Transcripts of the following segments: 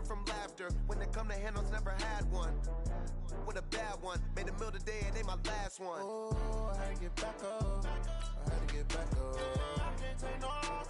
turn from laughter. When it come to handles, never had one. With a bad one, made a meal today and they my last one. Oh, I had to get back up. I had to get back up. I can't take no off.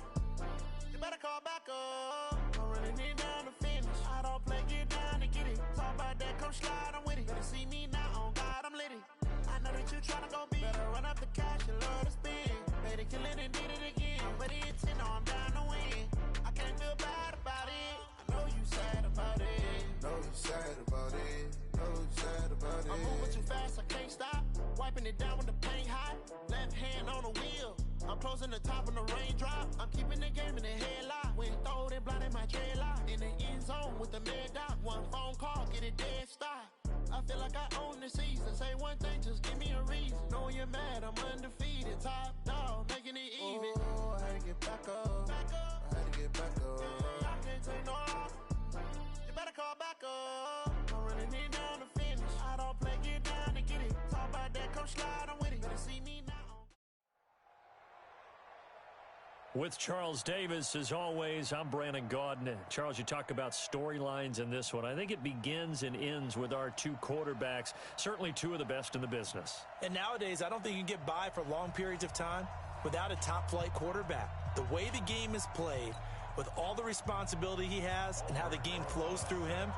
You better call back up. I'm running it down to finish. I don't play, get down to get it. Talk about that, come slide, I'm with it. Better see me now, on God, I'm litty. I know that you tryna go big. Better run up the cash, you love to spend. Better kill it and did it again. I'm ready to 10, no, I'm down to win. I can't feel bad about it. I know you sad about it. Know you sad about it. Know you sad about it. I'm moving too fast, I can't stop. Wiping it down when the paint hot. Left hand on the wheel. I'm closing the top when the raindrop. I'm keeping the game in the headlock. When throw it, blinding my dreadlock. In the end zone with the mad dot. One phone call, get it dead stop. I feel like I own the season. Say one thing, just give me a reason. Knowing you're mad, I'm undefeated. Top dog, making it even. Oh, I had to get back up. I had to get back up. I can't take no off. You better call back up. I'm running it down to finish. I don't play, get down to get it. Talk about that, come slide, I'm with it. Better see me now. With Charles Davis, as always, I'm Brandon Gaudin. Charles, you talk about storylines in this one. I think it begins and ends with our two quarterbacks, certainly two of the best in the business. And nowadays, I don't think you can get by for long periods of time without a top-flight quarterback. The way the game is played, with all the responsibility he has and how the game flows through him,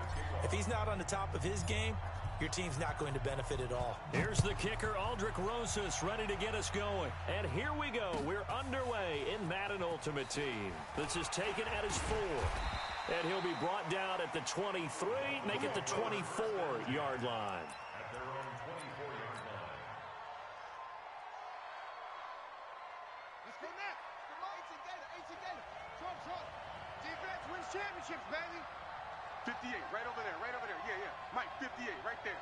if he's not on the top of his game, your team's not going to benefit at all. Here's the kicker, Aldrich Rosas, ready to get us going. And here we go. We're underway in Madden Ultimate Team. This is taken at his 4. And he'll be brought down at the 23, make it the 24-yard line. At their own 24-yard line. Let's go next. 18 gator. Trump. Defense wins championships, baby. 58, right over there. Yeah. Mike, 58, right there.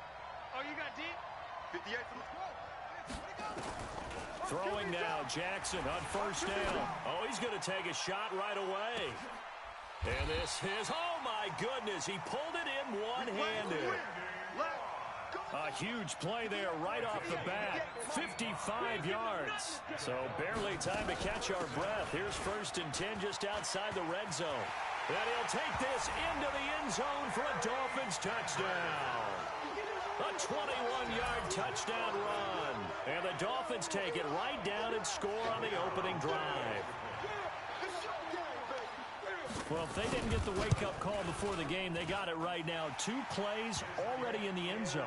Oh, you got deep? 58 from the... Throwing now, Jackson on first down. Oh, he's going to take a shot right away. And this is, oh my goodness, he pulled it in one-handed. A huge play there right off the bat. 55 yards. So barely time to catch our breath. Here's 1st and 10 just outside the red zone. And he'll take this into the end zone for a Dolphins touchdown. A 21-yard touchdown run. And the Dolphins take it right down and score on the opening drive. Well, if they didn't get the wake-up call before the game, they got it right now. 2 plays already in the end zone.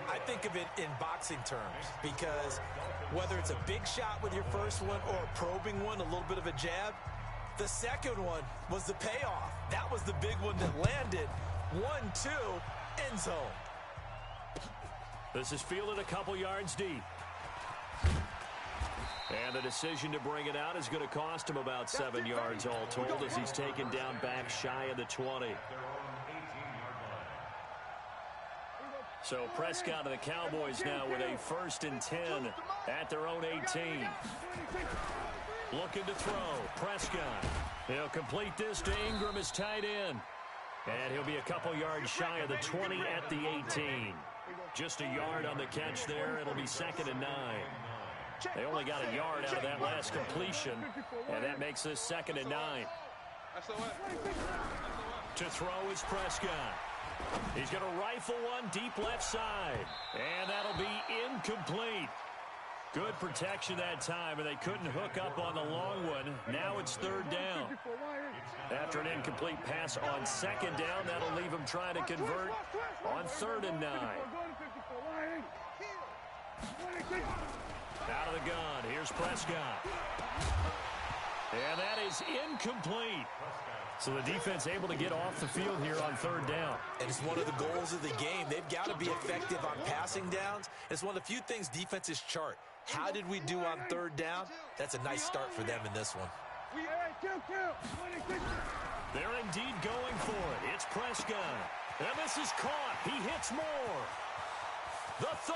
I think of it in boxing terms because whether it's a big shot with your first one or a probing one, a little bit of a jab, the second one was the payoff. That was the big one that landed. 1-2, end zone. This is fielded a couple yards deep. And the decision to bring it out is going to cost him about 7 yards all told as he's taken down back shy of the 20. So Prescott and the Cowboys now with a 1st and 10 at their own 18. Looking to throw. Prescott. He'll complete this to Ingram as tight end. And he'll be a couple yards shy of the 20 at the 18. Just a yard on the catch there. It'll be 2nd and 9. They only got a yard out of that last completion, and that makes this 2nd and 9. To throw is Prescott. He's going to rifle one deep left side, and that'll be incomplete. Good protection that time, and they couldn't hook up on the long one. Now it's 3rd down. After an incomplete pass on 2nd down, that'll leave him trying to convert on 3rd and 9. Out of the gun. Here's Prescott. And that is incomplete. So the defense able to get off the field here on 3rd down. And it's one of the goals of the game. They've got to be effective on passing downs. It's one of the few things defenses chart. How did we do on 3rd down? That's a nice start for them in this one. They're indeed going for it. It's Prescott. And this is caught. He hits more. The 30.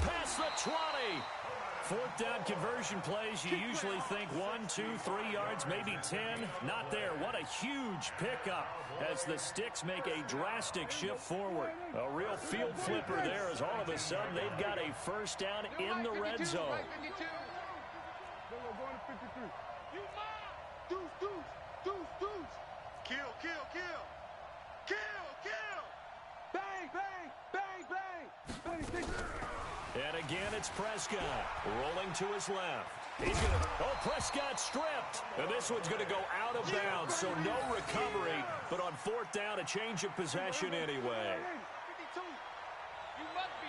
Past the 20. 4th down conversion plays, you usually think 1, 2, 3 yards, maybe 10. Not there. What a huge pickup as the Sticks make a drastic shift forward. A real field flipper there as all of a sudden they've got a 1st down in the red zone. Kill. And again, it's Prescott rolling to his left. He's going to, Prescott stripped. And this one's going to go out of bounds, so no recovery. But on fourth down, a change of possession anyway. 52. You must be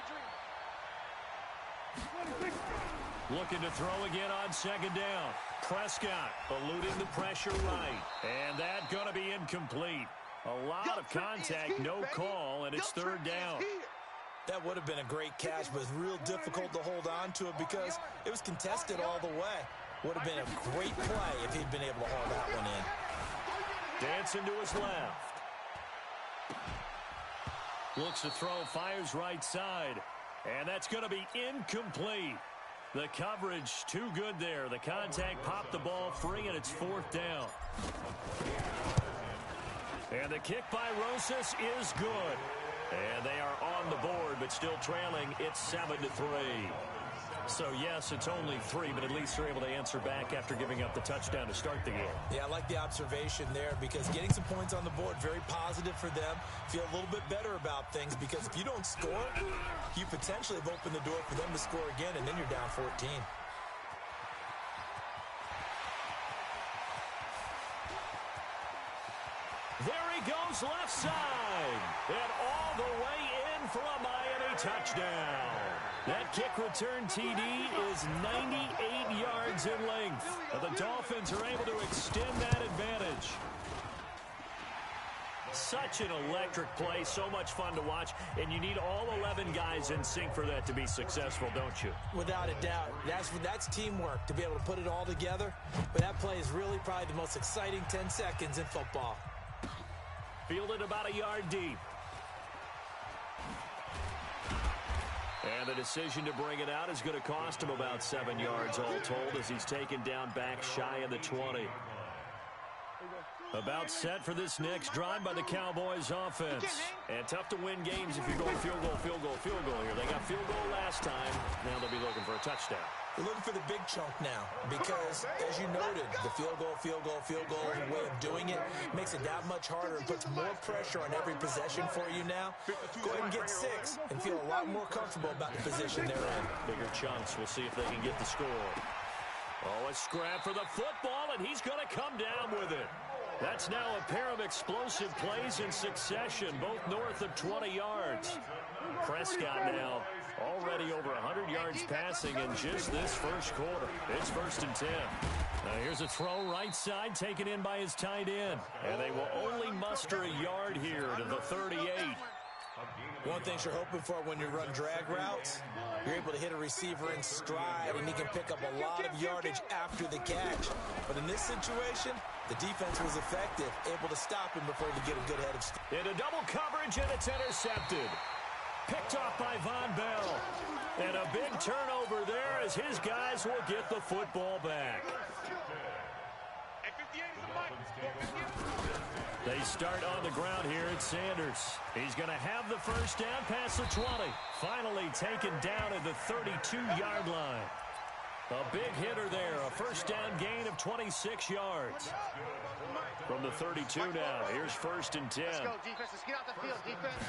dreaming. Looking to throw again on second down. Prescott eluding the pressure right. And that going to be incomplete. A lot of contact, no call, and it's third down. That would have been a great catch, but it's real difficult to hold on to it because it was contested all the way. Would have been a great play if he'd been able to haul that one in. Dancing to his left. Looks to throw, fires right side. And that's going to be incomplete. The coverage too good there. The contact popped the ball free, and it's fourth down. And the kick by Rosas is good. And they are on the board, but still trailing. It's 7-3. So, yes, it's only 3, but at least they're able to answer back after giving up the touchdown to start the game. Yeah, I like the observation there because getting some points on the board, very positive for them. Feel a little bit better about things because if you don't score, you potentially have opened the door for them to score again, and then you're down 14. There he goes left side. And all the way in for a Miami touchdown. That kick return TD is 98 yards in length. And the Dolphins are able to extend that advantage. Such an electric play, so much fun to watch, and you need all 11 guys in sync for that to be successful, don't you? Without a doubt. That's teamwork to be able to put it all together. But that play is really probably the most exciting 10 seconds in football. Fielded about a yard deep. And the decision to bring it out is going to cost him about 7 yards all told as he's taken down back shy of the 20. About set for this next drive by the Cowboys offense. And tough to win games if you're going field goal, field goal, field goal here. They got field goal last time. Now they'll be looking for a touchdown. They're looking for the big chunk now because, as you noted, the field goal way of doing it makes it that much harder and puts more pressure on every possession for you now. Go ahead and get 6 and feel a lot more comfortable about the position they're in. Bigger chunks. We'll see if they can get the score. Oh, a scrap for the football, and he's going to come down with it. That's now a pair of explosive plays in succession, both north of 20 yards. Prescott now already over 100 yards passing in just this first quarter. It's 1st and 10. Now here's a throw right side taken in by his tight end. And they will only muster a yard here to the 38. One thing you're hoping for when you run drag routes, you're able to hit a receiver in stride and he can pick up a lot of yardage after the catch. But in this situation, the defense was effective, able to stop him before he could get a good head of steam. Into double coverage, and it's intercepted. Picked off by Von Bell. And a big turnover there as his guys will get the football back. They start on the ground here at Sanders. He's going to have the first down past the 20. Finally taken down at the 32-yard line. A big hitter there. A first down gain of 26 yards. From the 32 now. Here's 1st and 10. Let's go, defense. Let's get out the field, defense.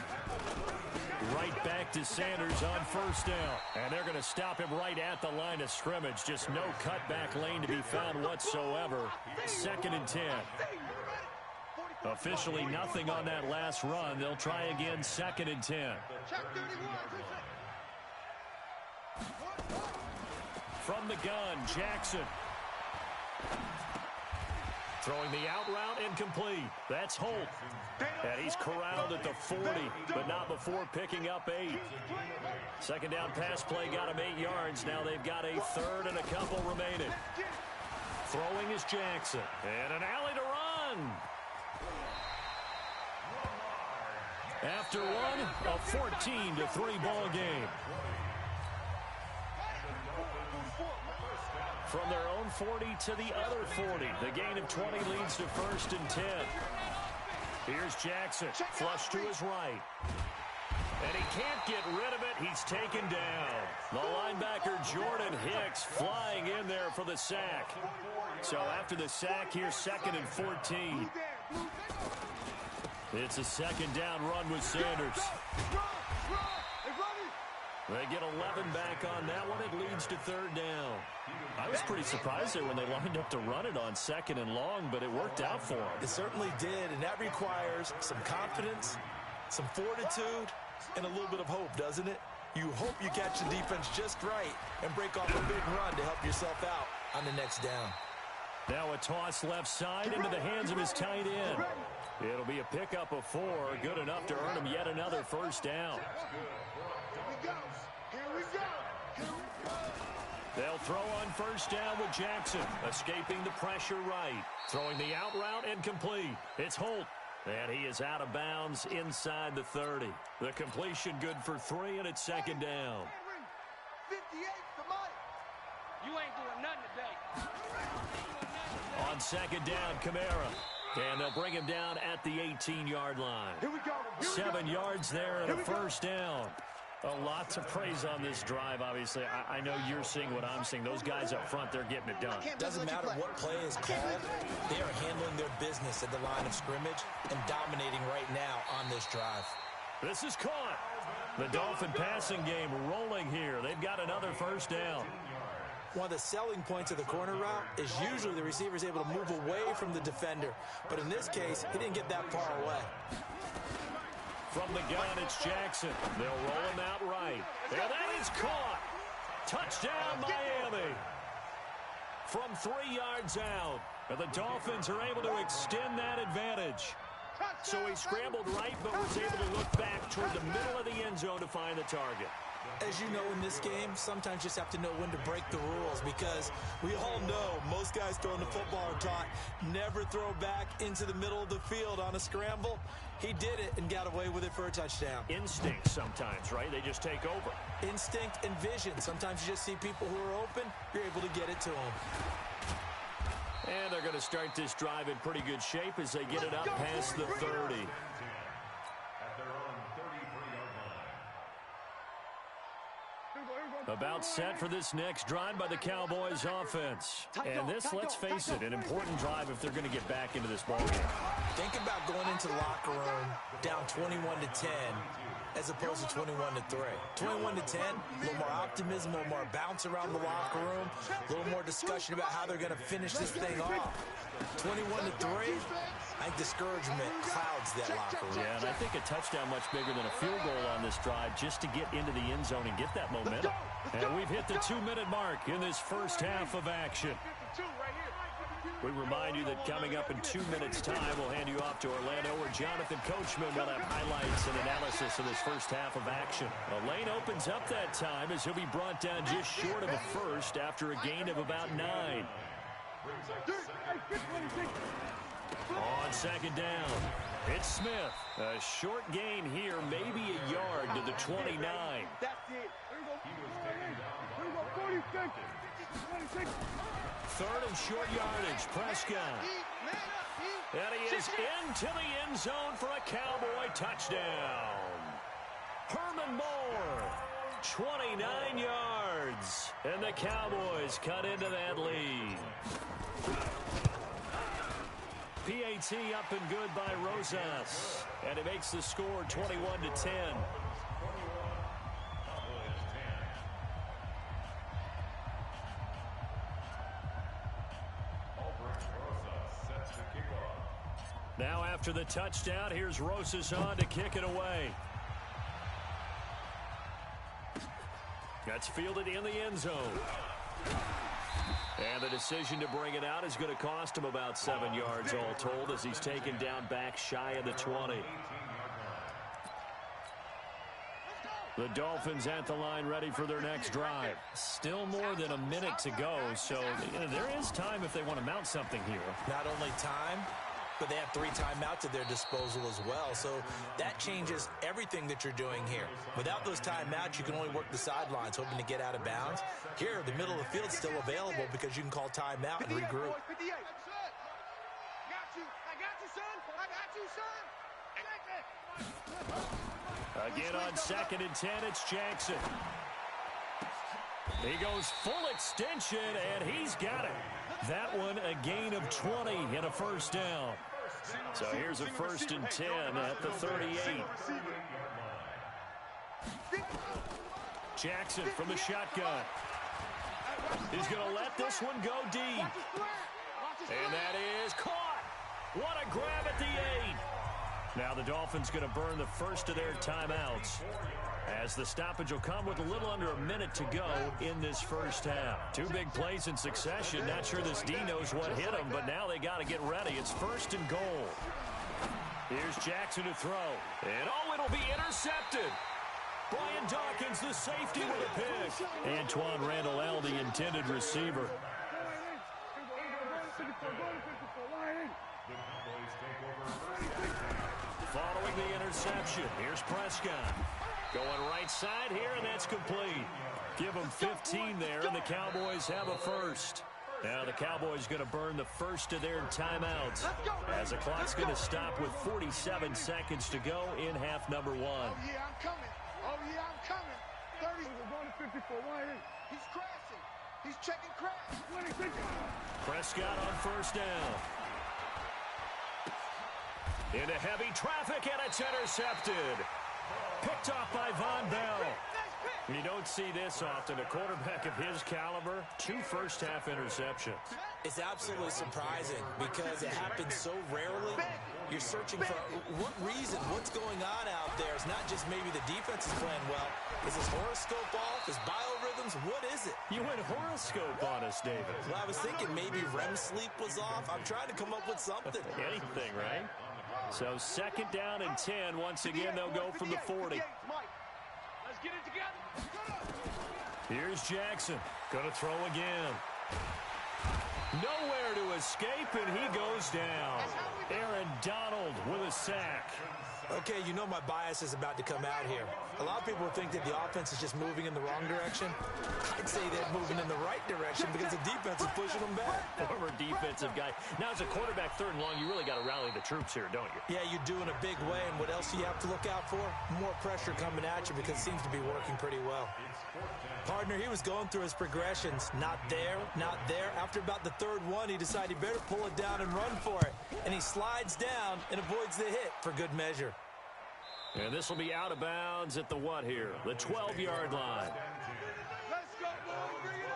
Right back to Sanders on first down. And they're going to stop him right at the line of scrimmage. Just no cutback lane to be found whatsoever. 2nd and 10. Officially nothing on that last run. They'll try again 2nd and 10. From the gun, Jackson. Throwing the out route incomplete. That's Holt. And he's corralled at the 40, but not before picking up 8. Second down pass play got him 8 yards. Now they've got a 3rd and a couple remaining. Throwing is Jackson. And an alley to run. After one, a 14-3 ball game. From their own 40 to the other 40. The gain of 20 leads to 1st and 10. Here's Jackson, flush to his right. And he can't get rid of it. He's taken down. The linebacker Jordan Hicks flying in there for the sack. So after the sack, here's 2nd and 14. It's a 2nd down run with Sanders. They get 11 back on that one. It leads to third down. I was pretty surprised there when they lined up to run it on second and long, but it worked out for them. It certainly did, and that requires some confidence, some fortitude, and a little bit of hope, doesn't it? You hope you catch the defense just right and break off a big run to help yourself out on the next down. Now a toss left side into the hands of his tight end. It'll be a pickup of 4, good enough to earn him yet another first down. They'll throw on first down with Jackson, escaping the pressure right. Throwing the out route and complete. It's Holt, and he is out of bounds inside the 30. The completion good for 3, and it's second down. 58 for Mike. You ain't doing nothing today. On second down, Kamara. And they'll bring him down at the 18-yard line. Here we go. 7 yards there and a first down. A lot to praise on this drive, obviously. I know you're seeing what I'm seeing. Those guys up front, they're getting it done. Doesn't matter what play is called. They are handling their business at the line of scrimmage and dominating right now on this drive. This is caught. The Dolphin passing game rolling here. They've got another first down. One of the selling points of the corner route is usually the receiver is able to move away from the defender. But in this case, he didn't get that far away. From the gun, it's Jackson. They'll roll him out right. And that is caught. Touchdown, Miami. From 3 yards out. And the Dolphins are able to extend that advantage. So he scrambled right, but was able to look back toward the middle of the end zone to find the target. As you know, in this game, sometimes you just have to know when to break the rules, because we all know most guys throwing the football are taught never throw back into the middle of the field on a scramble. He did it and got away with it for a touchdown. Instinct sometimes, right? They just take over. Instinct and vision. Sometimes you just see people who are open, you're able to get it to them. And they're going to start this drive in pretty good shape as they get it up past the 30. About set for this next drive by the Cowboys offense. And this, let's face it, an important drive if they're going to get back into this ballgame. Think about going into the locker room down 21-10 as opposed to 21-3. 21-10, a little more optimism, a little more bounce around the locker room, a little more discussion about how they're going to finish this thing off. 21-3, I think discouragement clouds that locker room. Yeah, and I think a touchdown much bigger than a field goal on this drive just to get into the end zone and get that momentum. And we've hit the 2-minute mark in this first half of action. We remind you that coming up in 2 minutes' time, we'll hand you off to Orlando, where Jonathan Coachman will have highlights and analysis of this first half of action. The lane opens up that time as he'll be brought down just short of a first after a gain of about 9. On second down, it's Smith. A short gain here, maybe a yard to the 29. That's it. Third and short yardage, Prescott. And he is into the end zone for a Cowboy touchdown. Herman Moore, 29 yards. And the Cowboys cut into that lead. PAT up and good by Rosas. And it makes the score 21-10. Now after the touchdown, here's Rosas on to kick it away. That's fielded in the end zone. And the decision to bring it out is going to cost him about 7 yards all told as he's taken down back shy of the 20. The Dolphins at the line ready for their next drive. Still more than a minute to go, so there is time if they want to mount something here. Not only time, but they have 3 timeouts at their disposal as well. So that changes everything that you're doing here. Without those timeouts, you can only work the sidelines, hoping to get out of bounds. Here, the middle of the field's still available because you can call timeout and regroup. Again on second and 10, it's Jackson. He goes full extension, and he's got it. That one a gain of 20 and a first down. So here's a first and 10 at the 38. Jackson from the shotgun. He's going to let this one go deep. And that is caught. What a grab at the 8. Now the Dolphins going to burn the first of their timeouts, as the stoppage will come with a little under a minute to go in this first half. 2 big plays in succession. Not sure this D knows what hit him, but now they got to get ready. It's 1st and goal. Here's Jackson to throw. And, oh, it'll be intercepted. Brian Dawkins, the safety, with a pick. Antoine Randall L., the intended receiver. Following the interception, here's Prescott. Going right side here, and that's complete. Give them 15 there, and the Cowboys have a first. Now the Cowboys going to burn the first of their timeouts, as the clock's going to stop with 47 seconds to go in half number 1. Oh, yeah, I'm coming. Oh, yeah, I'm coming. 30. He's crashing. He's checking crash. Prescott on first down. Into heavy traffic, and it's intercepted. Picked off by Von Bell. You don't see this often. A quarterback of his caliber, 2 first-half interceptions. It's absolutely surprising because it happens so rarely. You're searching for what reason, what's going on out there. It's not just maybe the defense is playing well. Is his horoscope off? His biorhythms? What is it? You went horoscope on us, David. Well, I was thinking maybe REM sleep was off. I'm trying to come up with something. Anything, right? So 2nd down and 10. Once again, they'll go from the 40. Let's get it together. Here's Jackson. Going to throw again. Nowhere to escape, and he goes down. Aaron Donald with a sack. Okay, you know my bias is about to come out here. A lot of people think that the offense is just moving in the wrong direction. I'd say they're moving in the right direction because the defense is pushing them back. Former defensive guy. Now, as a quarterback 3rd and long, you really got to rally the troops here, don't you? Yeah, you do in a big way, and what else do you have to look out for? More pressure coming at you because it seems to be working pretty well. Partner, he was going through his progressions. Not there, not there. After about the 3rd one, he decided he better pull it down and run for it. And he slides down and avoids the hit for good measure. And this will be out of bounds at the what here? The 12-yard line. Let's go, boys. Bring it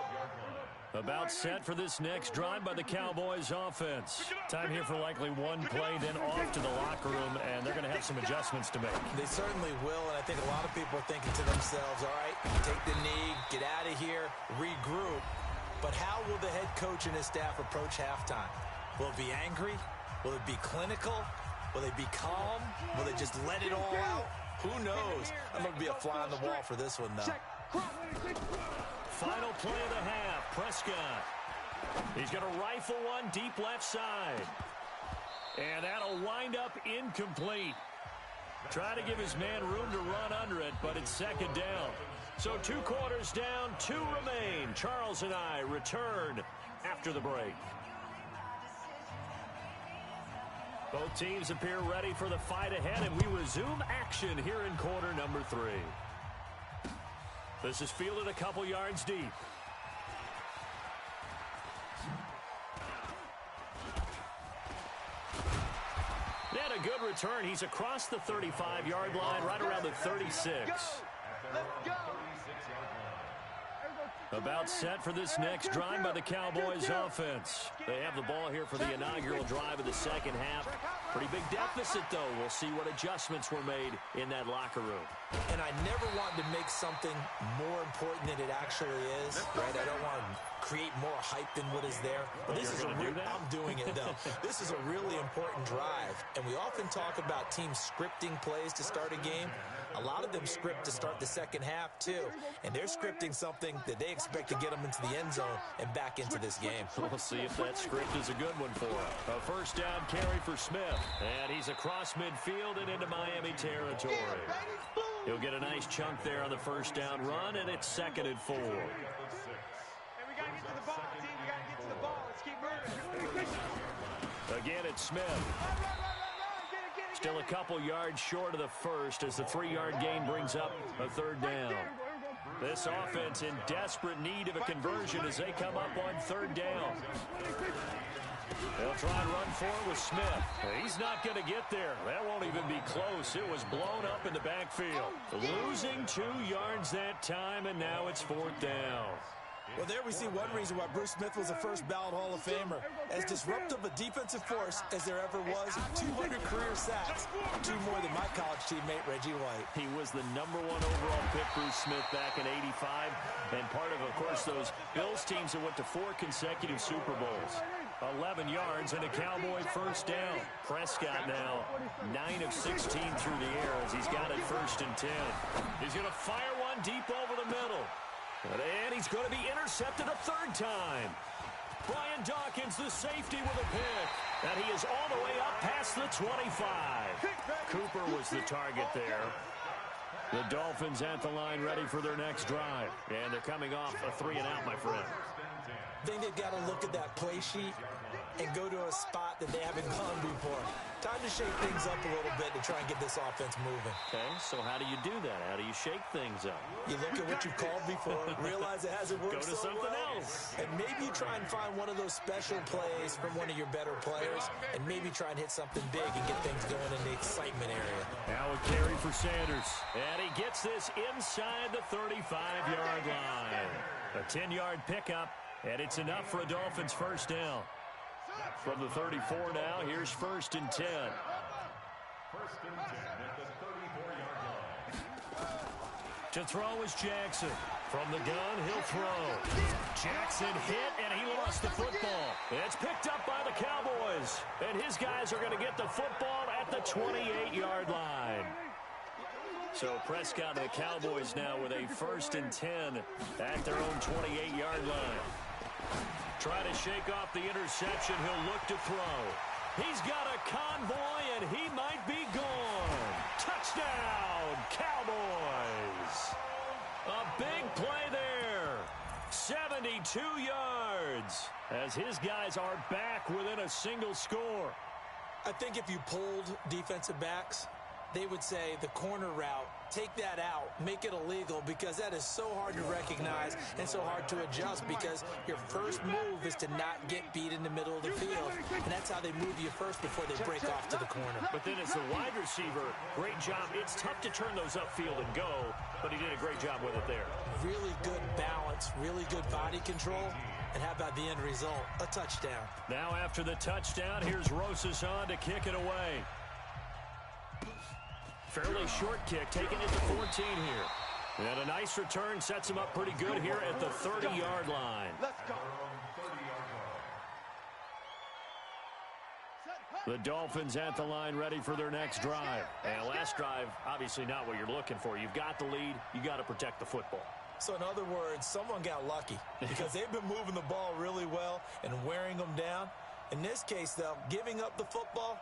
on. About set for this next drive by the Cowboys offense. Time here for likely one play, then off to the locker room, and they're going to have some adjustments to make. They certainly will, and I think a lot of people are thinking to themselves, all right, take the knee, get out of here, regroup. But how will the head coach and his staff approach halftime? Will it be angry? Will it be clinical? Will they be calm? Will they just let it all out? Who knows? I'm going to be a fly on the wall for this one, though. Final play of the half, Prescott. He's going to rifle one deep left side. And that'll wind up incomplete. Try to give his man room to run under it, but it's 2nd down. So 2 quarters down, 2 remain. Charles and I return after the break. Both teams appear ready for the fight ahead, and we resume action here in quarter number 3. This is fielded a couple yards deep. And a good return. He's across the 35-yard line, right around the 36. Let's go. About set for this next drive by the Cowboys offense. They have the ball here for the inaugural drive of the 2nd half. Pretty big deficit, though. We'll see what adjustments were made in that locker room. And I never want to make something more important than it actually is, right? I don't want to create more hype than what is there. But this is I'm doing it, though. This is a really important drive. And we often talk about teams scripting plays to start a game. A lot of them script to start the 2nd half, too. And they're scripting something that they expect to get them into the end zone and back into this game. We'll see if that script is a good one for him. A 1st down carry for Smith. And he's across midfield and into Miami territory. He'll get a nice chunk there on the 1st down run, and it's 2nd and 4. Hey, we got to get to the ball, team. We got to get to the ball. Let's keep moving. Again, it's Smith. Still a couple yards short of the first as the 3-yard gain brings up a 3rd down. This offense in desperate need of a conversion as they come up on 3rd down. They'll try and run for it with Smith. He's not going to get there. That won't even be close. It was blown up in the backfield. Losing 2 yards that time, and now it's 4th down. Well, there we see one reason why Bruce Smith was a first-ballot Hall of Famer. As disruptive a defensive force as there ever was, 200 career sacks, 2 more than my college teammate, Reggie White. He was the #1 overall pick, Bruce Smith, back in '85, and part of course, those Bills teams that went to 4 consecutive Super Bowls. 11 yards and a Cowboy first down. Prescott now 9 of 16 through the air as he's got it 1st and 10. He's going to fire one deep over the middle. And he's going to be intercepted a 3rd time. Brian Dawkins, the safety, with a pick. And he is all the way up past the 25. Cooper was the target there. The Dolphins at the line ready for their next drive. And they're coming off a 3-and-out, my friend. I think they've got to look at that play sheet and go to a spot that they haven't gone before. Time to shake things up a little bit to try and get this offense moving. Okay, so how do you do that? How do you shake things up? You look at what you've called before, realize it hasn't worked Go to so something well, else. and maybe you try and find one of those special plays from one of your better players, and maybe try and hit something big and get things going in the excitement area. Now a carry for Sanders. And he gets this inside the 35-yard line. A 10-yard pickup, and it's enough for a Dolphins first down. From the 34 now, here's 1st and 10. 1st and 10 at the 34-yard line. To throw is Jackson. From the gun, he'll throw. Jackson hit, and he lost the football. It's picked up by the Cowboys. And his guys are going to get the football at the 28-yard line. So Prescott and the Cowboys now with a 1st and 10 at their own 28-yard line. Try to shake off the interception. He'll look to throw. He's got a convoy, and he might be gone. Touchdown, Cowboys. A big play there. 72 yards as his guys are back within a single score. I think if you pulled defensive backs, they would say the corner route, take that out, make it illegal, because that is so hard to recognize and so hard to adjust, because your first move is to not get beat in the middle of the field, and that's how they move you first before they break off to the corner. But then as the wide receiver, great job. It's tough to turn those upfield and go, but he did a great job with it there. Really good balance, really good body control, and how about the end result? A touchdown. Now after the touchdown, here's Rosas on to kick it away. Fairly short kick, taking it to 14 here. And a nice return sets him up pretty good here at the 30-yard line. Let's go. The Dolphins at the line ready for their next drive. And last drive, obviously not what you're looking for. You've got the lead. You got to protect the football. So in other words, someone got lucky because they've been moving the ball really well and wearing them down. In this case, though, giving up the football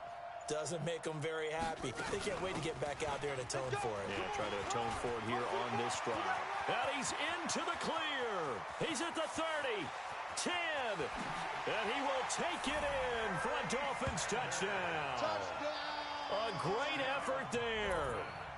doesn't make them very happy. They can't wait to get back out there and atone for it. Yeah, try to atone for it here on this drive. And he's into the clear. He's at the 30, 10, and he will take it in for a Dolphins touchdown. A great effort there.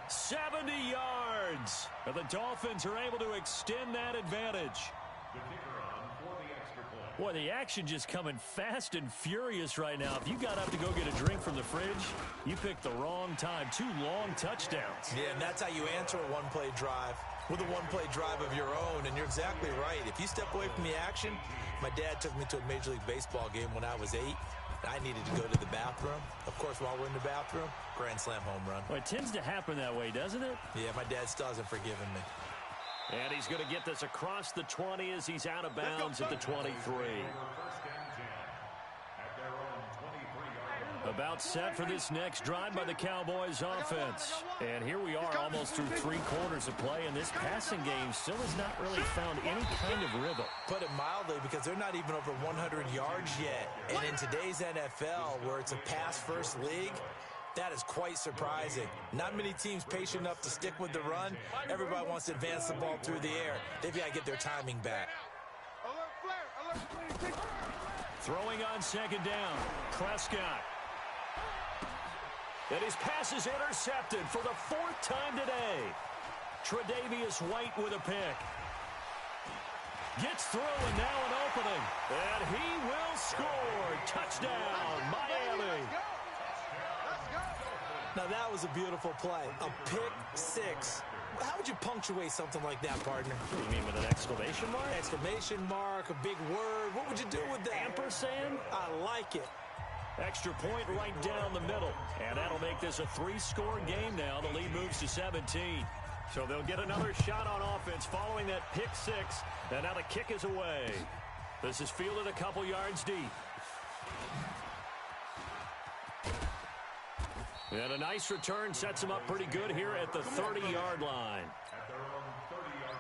70 yards. And the Dolphins are able to extend that advantage. The kicker on for the extra point. Boy, the action just coming fast and furious right now. If you got up to go get a drink from the fridge, you picked the wrong time. 2 long touchdowns. Yeah, and that's how you answer a one-play drive, with a one-play drive of your own. And you're exactly right. If you step away from the action, my dad took me to a Major League Baseball game when I was 8. I needed to go to the bathroom. Of course, while we're in the bathroom, grand slam home run. Well, it tends to happen that way, doesn't it? Yeah, my dad still hasn't forgiven me. And he's going to get this across the 20 as he's out of bounds at the 23. About set for this next drive by the Cowboys offense. And here we are almost through 3 quarters of play, and this passing game still has not really found any kind of rhythm. Put it mildly, because they're not even over 100 yards yet. And in today's NFL, where it's a pass-first league, that is quite surprising. Not many teams patient enough to stick with the run. Everybody wants to advance the ball through the air. They've got to get their timing back. Throwing on second down, Prescott. And his pass is intercepted for the 4th time today. Tre'Davious White with a pick. Gets through, and now an opening. And he will score. Touchdown, Miami. Now, that was a beautiful play. A pick six. How would you punctuate something like that, partner? What do you mean, with an exclamation mark? Exclamation mark, a big word. What would you do with that? Ampersand? I like it. Extra point right down the middle. And that'll make this a 3-score game now. The lead moves to 17. So they'll get another shot on offense following that pick six. And now the kick is away. This is fielded a couple yards deep. And a nice return sets him up pretty good here at the 30-yard line. At their own 30-yard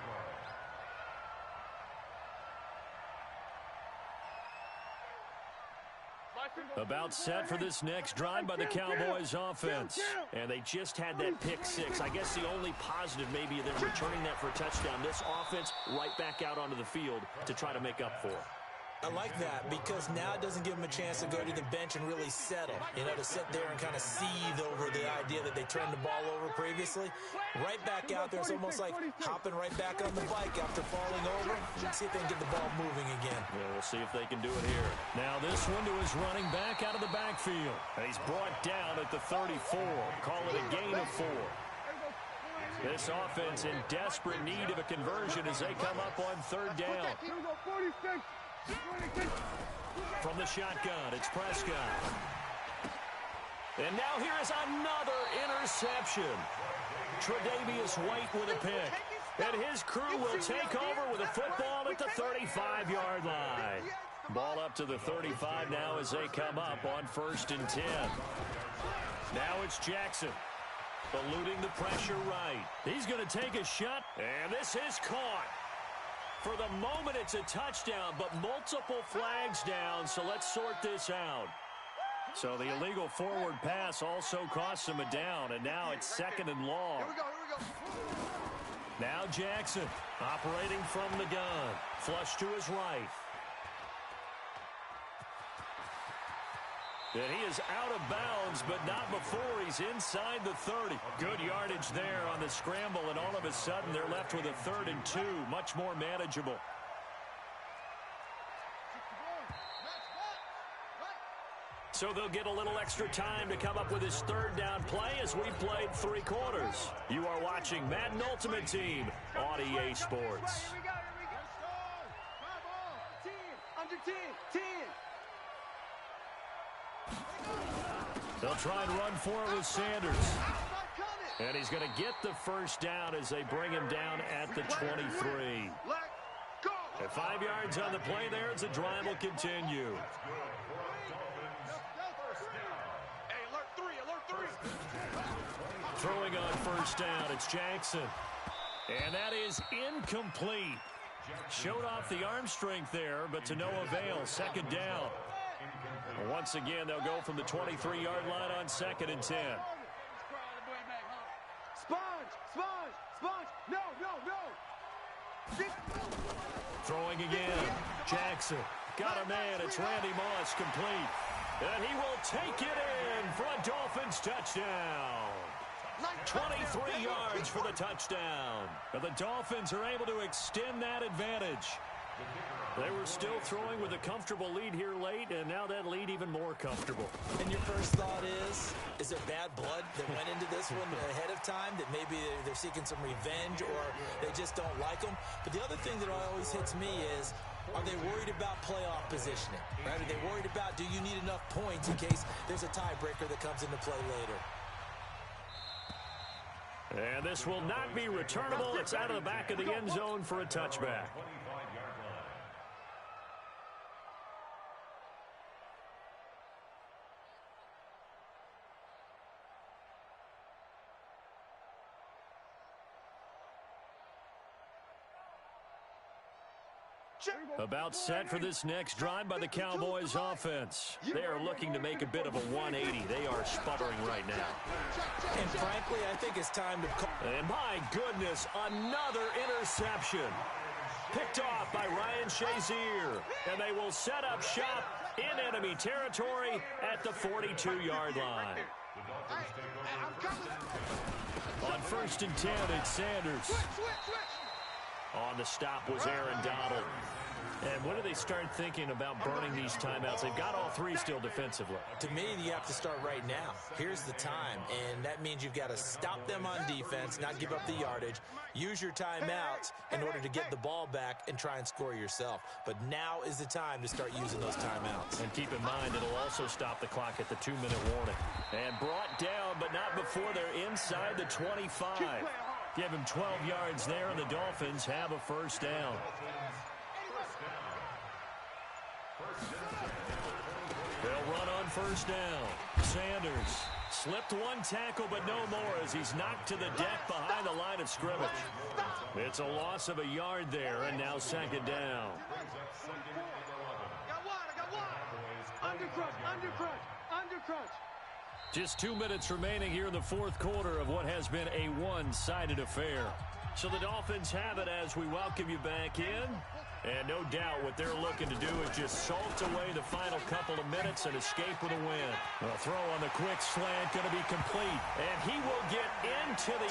line. About set for this next drive by the Cowboys offense. And they just had that pick six. I guess the only positive maybe them returning that for a touchdown. This offense right back out onto the field to try to make up for it. I like that because now it doesn't give them a chance to go to the bench and really settle. You know, to sit there and kind of seethe over the idea that they turned the ball over previously. Right back out there, it's almost like hopping right back on the bike after falling over. Let's see if they can get the ball moving again. Yeah, we'll see if they can do it here. Now this one to his running back out of the backfield. And he's brought down at the 34. Call it a gain of 4. This offense in desperate need of a conversion as they come up on third down. From the shotgun, it's Prescott. And now here is another interception. Tre'Davious White with a pick. And his crew will take over with a football at the 35-yard line. Ball up to the 35 now as they come up on 1st and 10. Now it's Jackson. Eluding the pressure right. He's going to take a shot, and this is caught. For the moment, it's a touchdown, but multiple flags down, so let's sort this out. So the illegal forward pass also costs him a down, and now it's 2nd and long. Here we go. Now Jackson operating from the gun. Flush to his right. And he is out of bounds, but not before he's inside the 30. Good yardage there on the scramble, and all of a sudden they're left with a 3rd and 2, much more manageable. So they'll get a little extra time to come up with his 3rd down play as we played 3 quarters. You are watching Madden Ultimate Team on EA Sports. Here we go. Under 10. They'll try and run for it with Sanders. And he's going to get the 1st down as they bring him down at the 23. At 5 yards on the play there as the drive will continue. Alert 3. Throwing on 1st down, it's Jackson. And that is incomplete. Showed off the arm strength there, but to no avail. 2nd down. Once again, they'll go from the 23-yard line on 2nd and 10. Sponge. No. Throwing again. Jackson. Got a man. It's Randy Moss complete. And he will take it in for a Dolphins touchdown. 23 yards for the touchdown. And the Dolphins are able to extend that advantage. They were still throwing with a comfortable lead here late, and now that lead even more comfortable. And your first thought is there bad blood that went into this one ahead of time, that maybe they're seeking some revenge or they just don't like them? But the other thing that always hits me is, are they worried about playoff positioning? Right? Are they worried about, do you need enough points in case there's a tiebreaker that comes into play later? And this will not be returnable. It's out of the back of the end zone for a touchback. About set for this next drive by the Cowboys offense. They are looking to make a bit of a 180. They are sputtering right now. And frankly, I think it's time to call. And my goodness, another interception. Picked off by Ryan Shazier. And they will set up shop in enemy territory at the 42-yard line. On 1st and 10, it's Sanders. On the stop was Aaron Donald. And when do they start thinking about burning these timeouts? They've got all three still defensively. To me, you have to start right now. Here's the time, and that means you've got to stop them on defense, not give up the yardage, use your timeouts in order to get the ball back and try and score yourself. But now is the time to start using those timeouts. And keep in mind, it'll also stop the clock at the 2-minute warning. And brought down, but not before they're inside the 25. Give him 12 yards there, and the Dolphins have a first down. They'll run on first down. Sanders slipped one tackle, but no more as he's knocked to the deck behind the line of scrimmage. It's a loss of a yard there, and now second down. I got one. Undercrunch. Just 2 minutes remaining here in the fourth quarter of what has been a one-sided affair. So the Dolphins have it as we welcome you back in. And no doubt what they're looking to do is just salt away the final couple of minutes and escape with a win. A throw on the quick slant going to be complete. And he will get into the